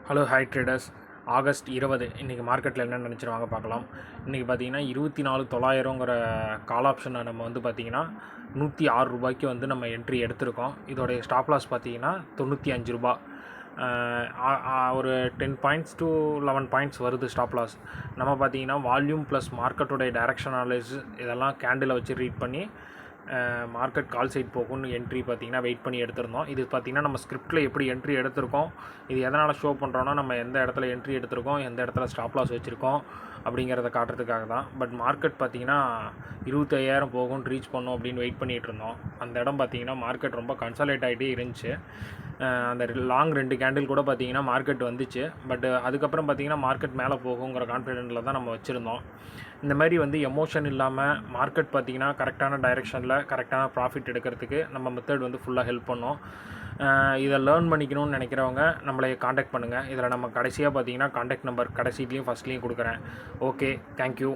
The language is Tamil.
Hello hi traders. ஆகஸ்ட் 20 இன்றைக்கி மார்க்கெட்டில் என்ன நினச்சிருவாங்க பார்க்கலாம். இன்றைக்கி பார்த்தீங்கன்னா 24,900ங்கிற கால் ஆப்ஷனை நம்ம வந்து பார்த்திங்கன்னா ரூ. 106 வந்து நம்ம என்ட்ரி எடுத்திருக்கோம். இதோடைய ஸ்டாப் லாஸ் பார்த்தீங்கன்னா ரூ. 95. ஒரு 10 பாயிண்ட்ஸ் டு 11 பாயிண்ட்ஸ் வருது ஸ்டாப் லாஸ். நம்ம பார்த்தீங்கன்னா வால்யூம் ப்ளஸ் மார்க்கெட்டோடைய டைரக்ஷன் அனாலிசிஸ் இதெல்லாம் கேண்டில் வச்சு ரீட் பண்ணி மார்க்கெட் கால் சைட் போகும்னு என்ட்ரி பார்த்திங்கன்னா வெயிட் பண்ணி எடுத்திருந்தோம். இது பார்த்திங்கன்னா நம்ம ஸ்கிரிப்டில் எப்படி என்ட்ரி எடுத்திருக்கோம், இது எதனால் ஷோ பண்ணுறோன்னா நம்ம எந்த இடத்துல என்ட்ரி எடுத்திருக்கோம், எந்த இடத்துல ஸ்டாப் லாஸ் வச்சுருக்கோம் அப்படிங்கிறத காட்டுறதுக்காக தான். பட் மார்க்கெட் பார்த்திங்கன்னா 25,000 போகும்னு ரீச் பண்ணோம் அப்படின்னு வெயிட் பண்ணிகிட்டு இருந்தோம். அந்த இடம் பார்த்திங்கன்னா மார்க்கெட் ரொம்ப கன்சாலேட் ஆகிட்டே இருந்துச்சு. அந்த லாங் 2 கேண்டில் கூட பார்த்திங்கன்னா மார்க்கெட் வந்துச்சு. பட் அதுக்கப்புறம் பார்த்திங்கன்னா மார்க்கெட் மேலே போகுங்கிற கான்ஃபிடென்ட்டில் தான் நம்ம வச்சுருந்தோம். இந்த மாதிரி வந்து எமோஷன் இல்லாமல் மார்க்கெட் பார்த்திங்கன்னா கரெக்டான டைரெக்ஷனில் கரெக்டான ப்ராஃபிட் எடுக்கிறதுக்கு நம்ம மெத்தட் வந்து ஃபுல்லாக ஹெல்ப் பண்ணோம். இதை லேர்ன் பண்ணிக்கணும்னு நினைக்கிறவங்க நம்மளை காண்டாக்ட் பண்ணுங்கள். இதில் நம்ம கடைசியாக பார்த்திங்கன்னா காண்டாக்ட் நம்பர் கடைசிலையும் ஃபஸ்ட்லேயும் கொடுக்குறேன். Okay, thank you.